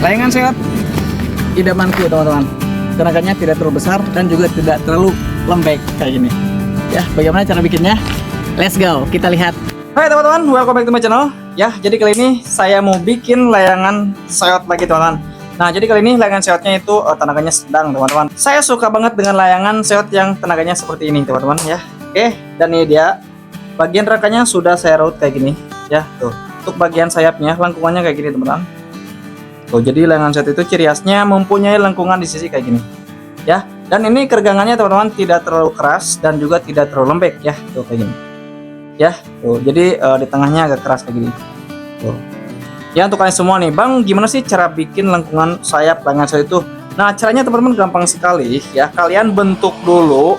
Layangan seot idamanku teman-teman. Tenaganya tidak terlalu besar dan juga tidak terlalu lembek kayak gini. Ya, bagaimana cara bikinnya? Let's go, kita lihat. Hai teman-teman, welcome back to my channel. Ya, jadi kali ini saya mau bikin layangan seot lagi teman-teman. Nah, jadi kali ini layangan seotnya itu tenaganya sedang teman-teman. Saya suka banget dengan layangan seot yang tenaganya seperti ini teman-teman ya. Oke, dan ini dia. Bagian rangkanya sudah saya raut kayak gini ya, tuh. Untuk bagian sayapnya lengkungannya kayak gini teman-teman. Tuh, jadi layangan seot itu ciri khasnya mempunyai lengkungan di sisi kayak gini. Ya, dan ini keregangannya teman-teman tidak terlalu keras dan juga tidak terlalu lembek ya, tuh kayak gini. Ya, tuh. Jadi di tengahnya agak keras kayak gini. Tuh. Ya, untuk kalian semua nih, Bang, gimana sih cara bikin lengkungan sayap layangan seot itu? Nah, caranya teman-teman gampang sekali ya. Kalian bentuk dulu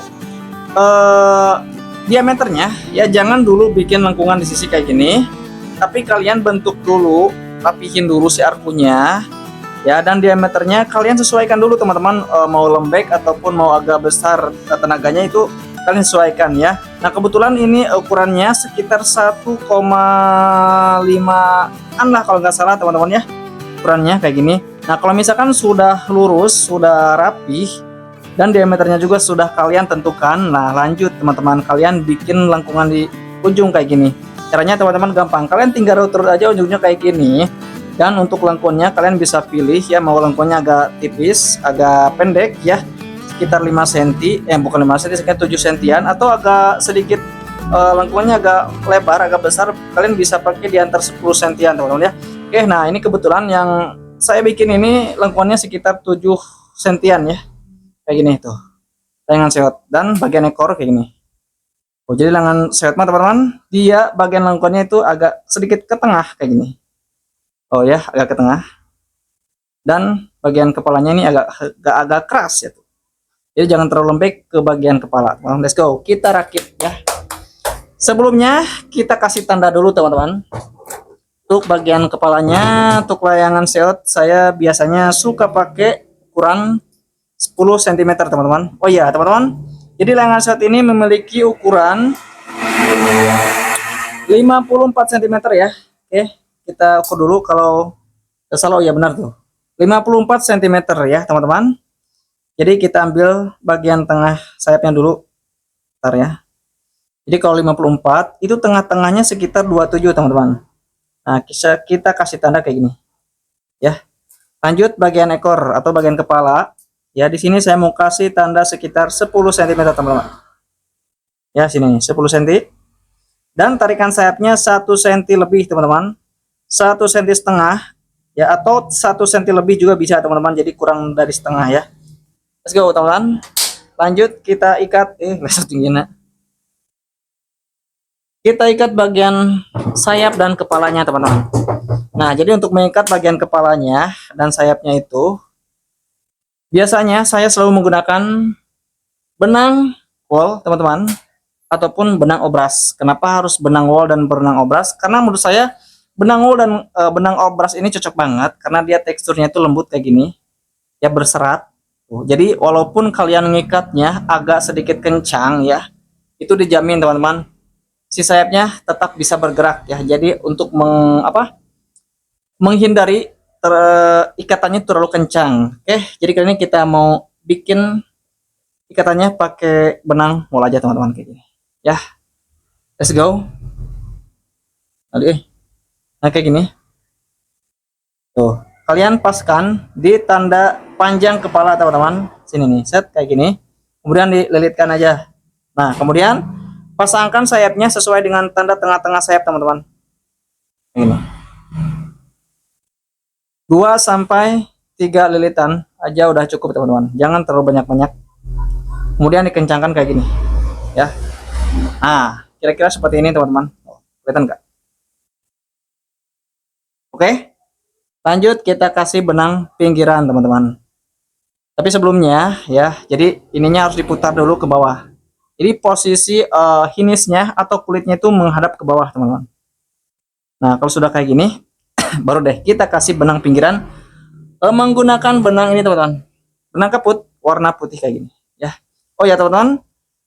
diameternya ya, jangan dulu bikin lengkungan di sisi kayak gini. Tapi kalian bentuk dulu, rapihin dulu si arkunya. Ya, dan diameternya kalian sesuaikan dulu teman-teman, mau lembek ataupun mau agak besar tenaganya itu kalian sesuaikan ya. Nah, kebetulan ini ukurannya sekitar 1,5an lah kalau nggak salah teman-teman ya, ukurannya kayak gini. Nah, kalau misalkan sudah lurus, sudah rapih dan diameternya juga sudah kalian tentukan, nah lanjut teman-teman, kalian bikin lengkungan di ujung kayak gini. Caranya teman-teman gampang, kalian tinggal urut aja ujungnya kayak gini. Dan untuk lengkunnya kalian bisa pilih ya, mau lengkunnya agak tipis, agak pendek ya, sekitar 5 cm, bukan 5 cm, sekitar 7 cm, atau agak sedikit lengkungannya agak lebar, agak besar, kalian bisa pakai di antar 10 cm teman-teman ya. Oke, nah ini kebetulan yang saya bikin ini lengkungannya sekitar 7 cm ya, kayak gini tuh layangan seot, dan bagian ekor kayak gini. Oh, jadi layangan seot mah teman-teman, dia bagian lengkungannya itu agak sedikit ke tengah kayak gini. Oh ya, agak ke tengah. Dan bagian kepalanya ini agak keras ya tuh. Jadi jangan terlalu lembek ke bagian kepala. Well, let's go, kita rakit ya. Sebelumnya kita kasih tanda dulu teman-teman. Untuk bagian kepalanya, untuk layangan seot saya biasanya suka pakai ukuran 10 cm teman-teman. Oh iya teman-teman, jadi layangan seot ini memiliki ukuran 54 cm ya. Oke, kita ukur dulu kalau salah. Oh ya benar tuh, 54 cm ya teman-teman. Jadi kita ambil bagian tengah sayapnya dulu. Bentar ya. Jadi kalau 54 itu tengah-tengahnya sekitar 27 teman-teman. Nah, kita kasih tanda kayak gini. Ya. Lanjut bagian ekor atau bagian kepala. Ya, di sini saya mau kasih tanda sekitar 10 cm teman-teman. Ya, sini 10 cm. Dan tarikan sayapnya 1 cm lebih teman-teman. 1,5 cm ya, atau 1 cm lebih juga bisa teman-teman, jadi kurang dari setengah ya. Let's go teman-teman, lanjut kita ikat kita ikat bagian sayap dan kepalanya teman-teman. Nah, jadi untuk mengikat bagian kepalanya dan sayapnya itu biasanya saya selalu menggunakan benang wol teman-teman, ataupun benang obras. Kenapa harus benang wol dan benang obras? Karena menurut saya benang wol dan benang obras ini cocok banget karena dia teksturnya itu lembut kayak gini ya, berserat. Jadi walaupun kalian ngikatnya agak sedikit kencang ya, itu dijamin teman-teman si sayapnya tetap bisa bergerak ya. Jadi untuk menghindari ikatannya terlalu kencang. Oke, jadi kali ini kita mau bikin ikatannya pakai benang wol aja teman-teman kayak gini ya. Let's go. Nah, kayak gini tuh, kalian paskan di tanda panjang kepala teman-teman, sini nih, set kayak gini, kemudian dililitkan aja. Nah, kemudian pasangkan sayapnya sesuai dengan tanda tengah-tengah sayap teman-teman. Ini 2 sampai 3 lilitan aja udah cukup teman-teman, jangan terlalu banyak-banyak. Kemudian dikencangkan kayak gini ya. Nah, kira-kira seperti ini teman-teman. Kelihatan nggak? Oke, lanjut kita kasih benang pinggiran teman-teman. Tapi sebelumnya ya, jadi ininya harus diputar dulu ke bawah. Jadi posisi hinisnya atau kulitnya itu menghadap ke bawah teman-teman. Nah, kalau sudah kayak gini baru deh kita kasih benang pinggiran menggunakan benang ini teman-teman, benang kaput warna putih kayak gini ya. Oh ya teman-teman,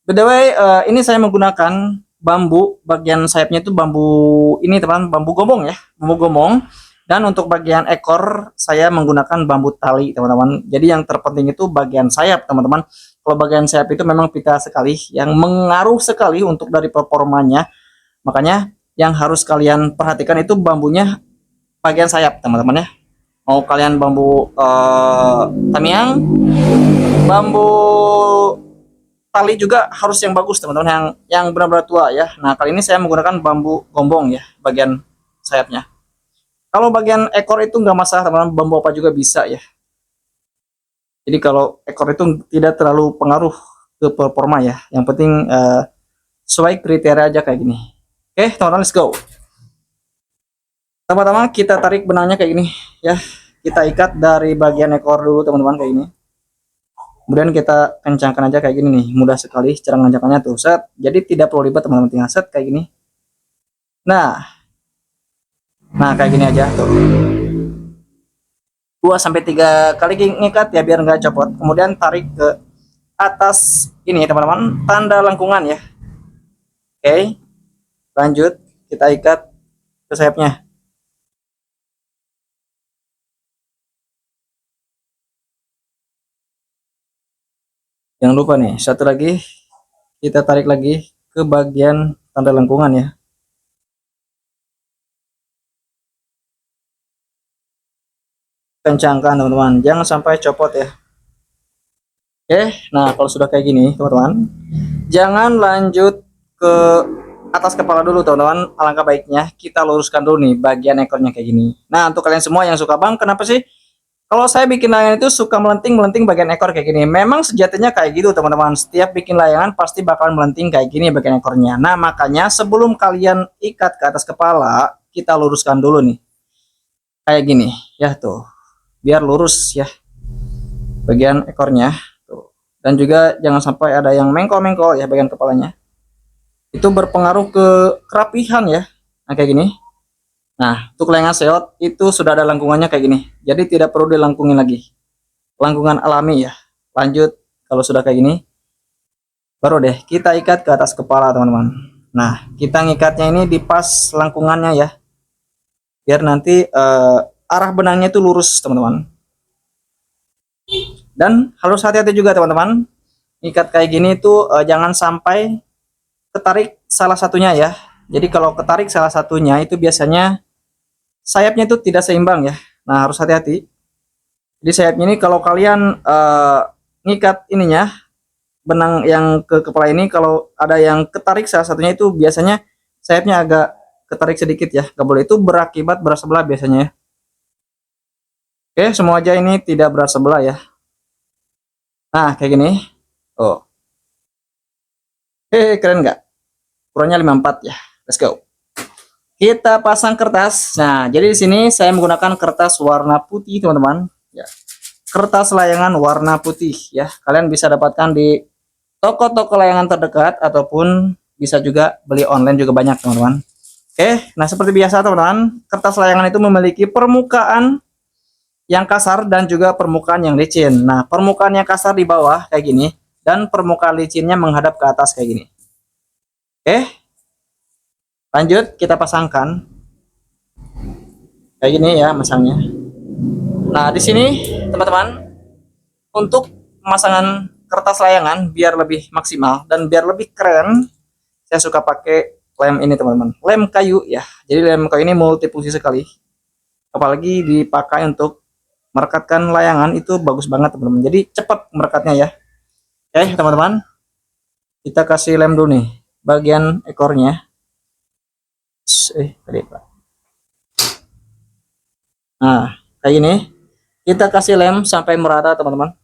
by the way, ini saya menggunakan bambu, bagian sayapnya itu bambu ini teman, bambu gombong ya, bambu gombong. Dan untuk bagian ekor saya menggunakan bambu tali teman-teman. Jadi yang terpenting itu bagian sayap teman-teman. Kalau bagian sayap itu memang pita sekali, yang mengaruh sekali untuk dari performanya. Makanya yang harus kalian perhatikan itu bambunya bagian sayap teman-teman ya. Mau kalian bambu tamiang, bambu tali juga harus yang bagus teman-teman, yang benar-benar tua ya. Nah kali ini saya menggunakan bambu gombong ya bagian sayapnya. Kalau bagian ekor itu nggak masalah teman-teman, bambu apa juga bisa ya. Jadi kalau ekor itu tidak terlalu pengaruh ke performa ya. Yang penting sesuai kriteria aja kayak gini. Oke teman-teman, let's go. Pertama-tama kita tarik benangnya kayak gini ya. Kita ikat dari bagian ekor dulu teman-teman kayak gini. Kemudian kita kencangkan aja kayak gini nih, mudah sekali cara mengencangkannya tuh, set. Jadi tidak perlu ribet teman-teman, tinggal set kayak gini. Nah kayak gini aja tuh. 2-3 kali ngikat ya biar nggak copot. Kemudian tarik ke atas ini teman-teman, tanda lengkungan ya. Oke, lanjut kita ikat ke sayapnya. Jangan lupa nih, satu lagi kita tarik lagi ke bagian tanda lengkungan ya. Kencangkan teman-teman, jangan sampai copot ya. Oke, nah kalau sudah kayak gini teman-teman, jangan lanjut ke atas kepala dulu teman-teman. Alangkah baiknya kita luruskan dulu nih bagian ekornya kayak gini. Nah untuk kalian semua yang suka, bang kenapa sih kalau saya bikin layangan itu suka melenting bagian ekor kayak gini? Memang sejatinya kayak gitu teman-teman. Setiap bikin layangan pasti bakalan melenting kayak gini bagian ekornya. Nah makanya sebelum kalian ikat ke atas kepala, kita luruskan dulu nih. Kayak gini ya tuh. Biar lurus ya bagian ekornya. Tuh. Dan juga jangan sampai ada yang mengkol-mengkol ya bagian kepalanya. Itu berpengaruh ke kerapihan ya. Nah kayak gini. Nah, untuk layangan seot itu sudah ada lengkungannya kayak gini. Jadi tidak perlu dilengkungin lagi. Lengkungan alami ya. Lanjut, kalau sudah kayak gini, baru deh kita ikat ke atas kepala teman-teman. Nah, kita ngikatnya ini di pas lengkungannya ya. Biar nanti arah benangnya itu lurus teman-teman. Dan harus hati-hati juga teman-teman. Ikat kayak gini itu jangan sampai ketarik salah satunya ya. Jadi kalau ketarik salah satunya itu biasanya sayapnya itu tidak seimbang ya. Nah harus hati-hati. Jadi sayapnya ini kalau kalian ngikat ininya benang yang ke kepala ini, kalau ada yang ketarik salah satunya itu biasanya sayapnya agak ketarik sedikit ya. Gak boleh, itu berakibat berat sebelah biasanya ya. Oke, semua aja ini tidak berat sebelah ya. Nah kayak gini. Oh, keren nggak? Ukurannya 54 ya. Let's go. Kita pasang kertas. Nah, jadi di sini saya menggunakan kertas warna putih, teman-teman. Ya. Kertas layangan warna putih ya. Kalian bisa dapatkan di toko-toko layangan terdekat ataupun bisa juga beli online juga banyak, teman-teman. Oke, nah seperti biasa, teman-teman, kertas layangan itu memiliki permukaan yang kasar dan juga permukaan yang licin. Nah, permukaan yang kasar di bawah kayak gini dan permukaan licinnya menghadap ke atas kayak gini. Oke. Lanjut kita pasangkan kayak gini ya masangnya. Nah di sini teman-teman, untuk pemasangan kertas layangan biar lebih maksimal dan biar lebih keren, saya suka pakai lem ini teman-teman, lem kayu ya. Jadi lem kayu ini multifungsi sekali, apalagi dipakai untuk merekatkan layangan itu bagus banget teman-teman. Jadi cepat merekatnya ya. Oke teman-teman, kita kasih lem dulu nih bagian ekornya. Tadi Pak. Nah, kayak gini. Kita kasih lem sampai merata, teman-teman.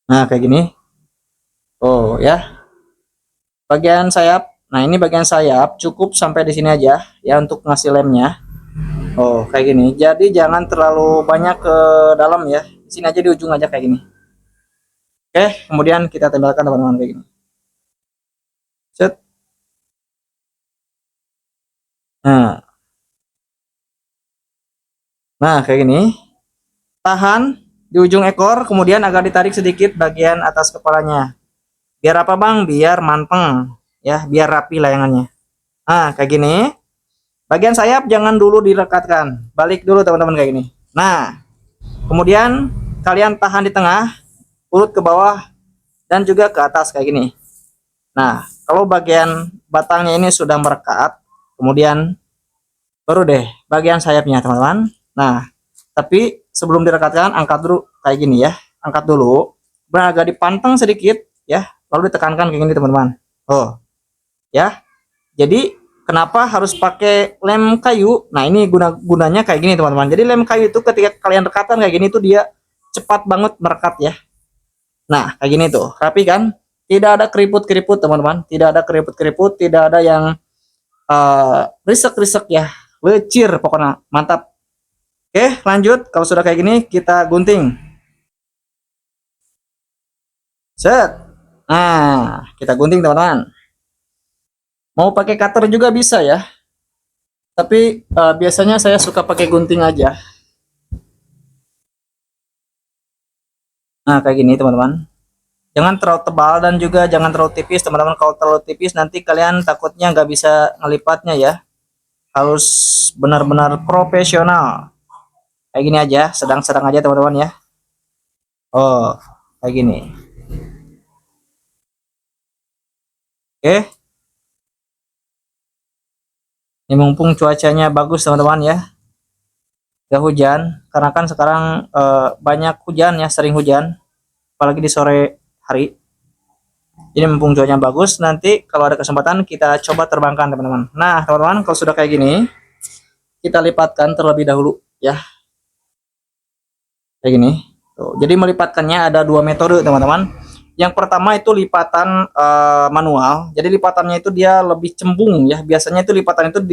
Nah, kayak gini. Oh, ya. Bagian sayap. Nah, ini bagian sayap cukup sampai di sini aja ya untuk ngasih lemnya. Oh, kayak gini. Jadi jangan terlalu banyak ke dalam ya. Di sini aja, di ujung aja kayak gini. Oke, kemudian kita tempelkan teman-teman kayak gini. Set. Nah, kayak gini. Tahan di ujung ekor, kemudian agak ditarik sedikit bagian atas kepalanya. Biar apa bang? Biar manteng. ya, biar rapi layangannya. Nah, kayak gini. Bagian sayap jangan dulu direkatkan, balik dulu teman-teman kayak gini. Nah, kemudian kalian tahan di tengah, urut ke bawah dan juga ke atas kayak gini. Nah, kalau bagian batangnya ini sudah merekat, kemudian baru deh bagian sayapnya teman-teman. Nah, tapi sebelum direkatkan angkat dulu kayak gini ya, angkat dulu, agak dipanteng sedikit ya, lalu ditekankan kayak gini teman-teman. Oh, ya. Jadi kenapa harus pakai lem kayu? Nah, ini gunanya kayak gini teman-teman. Jadi lem kayu itu ketika kalian rekatan kayak gini tuh dia cepat banget merekat ya. Nah, kayak gini tuh, rapi kan? Tidak ada keriput-keriput teman-teman, tidak ada keriput-keriput, tidak ada yang risek-risek ya, lecir pokoknya, mantap. Oke, lanjut. Kalau sudah kayak gini, kita gunting. Set. Nah, kita gunting teman-teman. Mau pakai cutter juga bisa ya. Tapi biasanya saya suka pakai gunting aja. Nah, kayak gini teman-teman. Jangan terlalu tebal dan juga jangan terlalu tipis teman-teman. Kalau terlalu tipis nanti kalian takutnya nggak bisa ngelipatnya ya. Harus benar-benar profesional. Kayak gini aja, sedang-sedang aja teman-teman ya. Oh, kayak gini. Oke. Ini mumpung cuacanya bagus teman-teman ya. Gak hujan, karena kan sekarang banyak hujan ya, sering hujan. Apalagi di sore hari. Ini mumpung cuacanya bagus, nanti kalau ada kesempatan kita coba terbangkan teman-teman. Nah teman-teman, kalau sudah kayak gini, kita lipatkan terlebih dahulu ya. Kayak gini. Tuh, jadi melipatkannya ada dua metode teman-teman. Yang pertama itu lipatan manual. Jadi lipatannya itu dia lebih cembung ya. Biasanya itu lipatan itu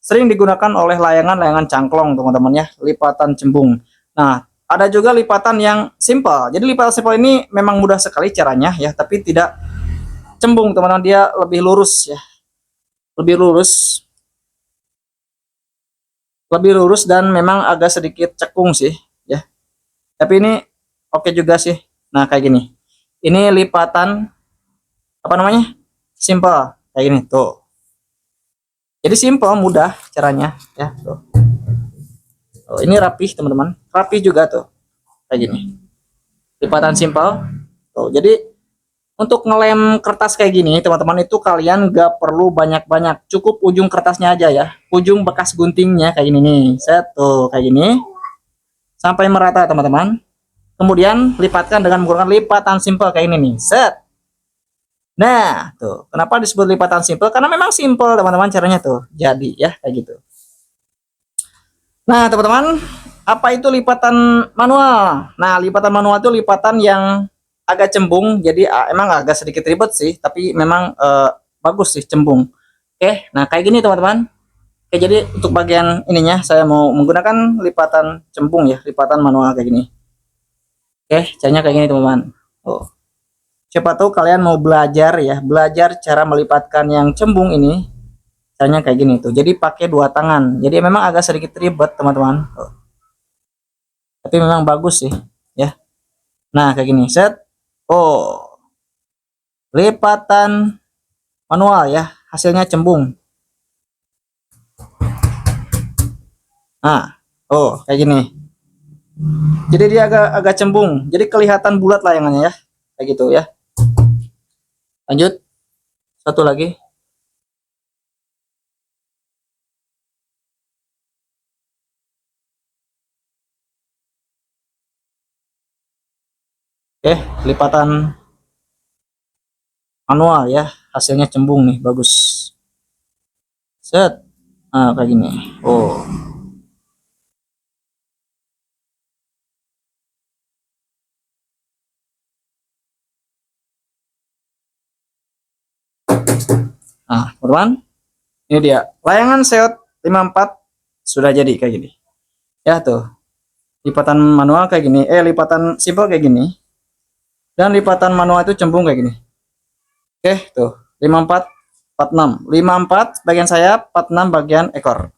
sering digunakan oleh layangan-layangan cangklong teman-teman ya. Lipatan cembung. Nah, ada juga lipatan yang simple. Jadi lipatan simple ini memang mudah sekali caranya ya, tapi tidak cembung teman-teman. Dia lebih lurus ya. Lebih lurus. Lebih lurus dan memang agak sedikit cekung sih ya. Tapi ini oke juga sih. Nah, kayak gini. Ini lipatan apa namanya? Simple kayak gini tuh. Jadi simple, mudah caranya ya tuh. Oh, ini rapih teman-teman, rapih juga tuh kayak gini. Lipatan simple. Tuh, jadi untuk ngelem kertas kayak gini teman-teman itu kalian gak perlu banyak-banyak, cukup ujung kertasnya aja ya, ujung bekas guntingnya kayak gini nih. Set tuh kayak gini sampai merata teman-teman. Kemudian lipatkan dengan menggunakan lipatan simple kayak ini nih. Set. Nah, tuh. Kenapa disebut lipatan simple? Karena memang simple, teman-teman, caranya tuh. Jadi ya, kayak gitu. Nah, teman-teman, apa itu lipatan manual? Nah, lipatan manual itu lipatan yang agak cembung. Jadi emang agak sedikit ribet sih, tapi memang bagus sih cembung. Oke, nah kayak gini, teman-teman. Oke, jadi untuk bagian ininya saya mau menggunakan lipatan cembung ya, lipatan manual kayak gini. Oke, caranya kayak gini teman-teman. Oh. Siapa tahu kalian mau belajar ya, belajar cara melipatkan yang cembung ini. Caranya kayak gini tuh. Jadi pakai dua tangan. Jadi memang agak sedikit ribet teman-teman. Oh. Tapi memang bagus sih ya. Nah, kayak gini. Set. Oh. Lipatan manual ya, hasilnya cembung. Nah, oh, kayak gini. Jadi dia agak cembung, jadi kelihatan bulat layangannya ya, kayak gitu ya. Lanjut, satu lagi. Oke, lipatan manual ya, hasilnya cembung nih, bagus. Set, nah kayak gini. Oh. Nah, teman-teman, ini dia layangan Seot 54 sudah jadi kayak gini. Ya tuh. Lipatan manual kayak gini, lipatan simple kayak gini. Dan lipatan manual itu cembung kayak gini. Oke, tuh. 54 46. 54 bagian sayap, 46 bagian ekor.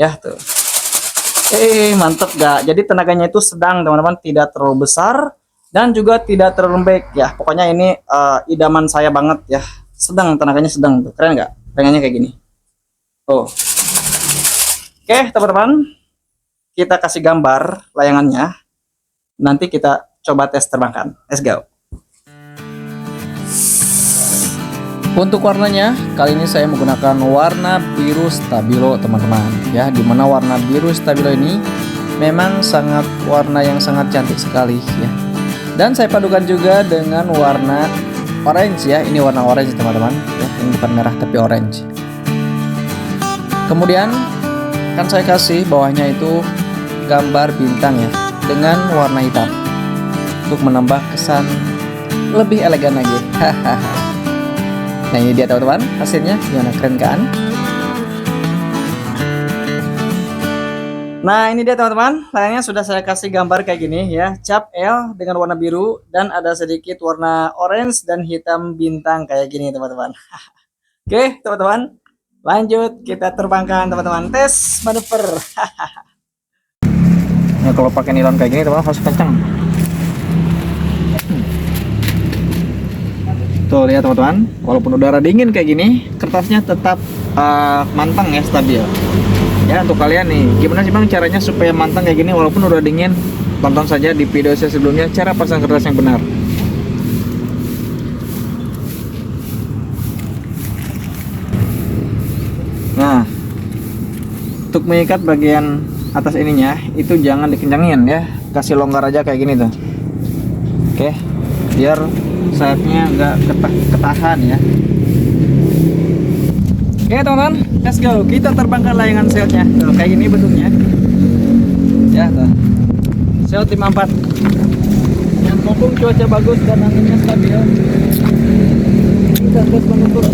Ya, tuh. Mantep gak? Jadi tenaganya itu sedang, teman-teman, tidak terlalu besar dan juga tidak terlalu lembek ya. Pokoknya ini idaman saya banget ya. sedang, tenaganya sedang tuh. Keren nggak? Pengennya kayak gini. Oh. Oke, teman-teman. Kita kasih gambar layangannya. Nanti kita coba tes terbangkan. Let's go. Untuk warnanya, kali ini saya menggunakan warna biru stabilo, teman-teman. Ya, dimana warna biru stabilo ini memang sangat warna yang sangat cantik sekali ya. Dan saya padukan juga dengan warna orange ya. Ini warna orange, teman-teman. Ya, ini bukan merah tapi orange. Kemudian kan saya kasih bawahnya itu gambar bintang ya dengan warna hitam untuk menambah kesan lebih elegan lagi. Nah, ini dia teman-teman, hasilnya gimana, keren kan? Nah, ini dia teman-teman, layarnya sudah saya kasih gambar kayak gini ya, cap L dengan warna biru dan ada sedikit warna orange dan hitam bintang kayak gini teman-teman. Oke teman-teman, lanjut kita terbangkan teman-teman, tes manuver. Nah, kalau pakai nilon kayak gini teman-teman harus kencang. Tuh lihat teman-teman, walaupun udara dingin kayak gini, kertasnya tetap mantang ya, stabil. Ya, untuk kalian nih, gimana sih bang caranya supaya mantang kayak gini walaupun udah dingin? Tonton saja di video saya sebelumnya cara pasang kertas yang benar. Nah, untuk mengikat bagian atas ininya itu jangan dikencangin ya, kasih longgar aja kayak gini tuh. Oke, biar sayapnya nggak ketahan ya. Oke teman-teman, let's go. Kita terbangkan layangan Seotnya. Tuh, kayak gini bentuknya. Ya, tuh. Seot 54. Yang mumpung cuaca bagus dan anginnya stabil. Kita terus mengukur.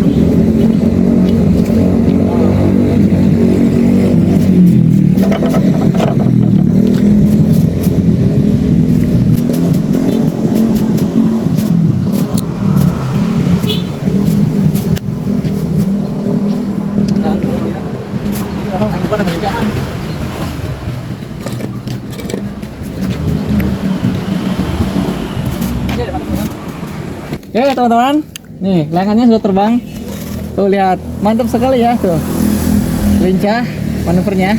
Oke teman-teman, nih layangannya sudah terbang. Tuh lihat, mantap sekali ya tuh, lincah manuvernya.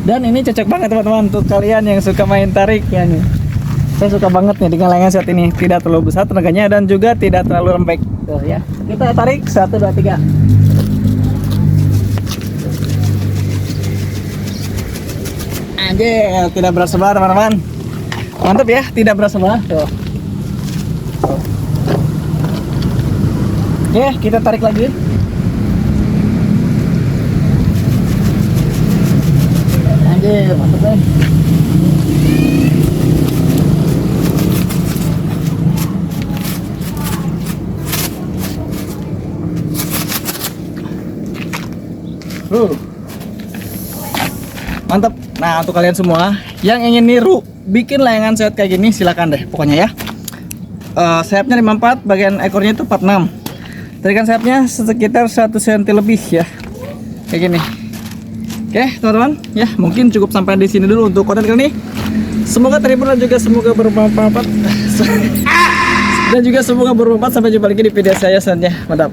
Dan ini cocok banget teman-teman untuk kalian yang suka main tarik ya nih. Saya suka banget nih dengan layangan saat ini, tidak terlalu besar tenaganya dan juga tidak terlalu lembek. Tuh ya, kita tarik 1, 2, 3. Anjir, tidak berat sebelah teman-teman. Mantap ya, tidak berat sebelah tuh. Oke, kita tarik lagi. Anjir, mantap deh. Mantap. Nah, untuk kalian semua yang ingin niru bikin layangan Seot kayak gini, silakan deh pokoknya ya. Sayapnya 54, bagian ekornya itu 46. Tarikan sayapnya sekitar 1 cm lebih ya, kayak gini. Oke teman-teman, ya mungkin cukup sampai di sini dulu untuk konten kali ini. Semoga terhibur dan juga semoga bermanfaat. Dan juga semoga bermanfaat. Sampai jumpa lagi di video saya selanjutnya. Mantap.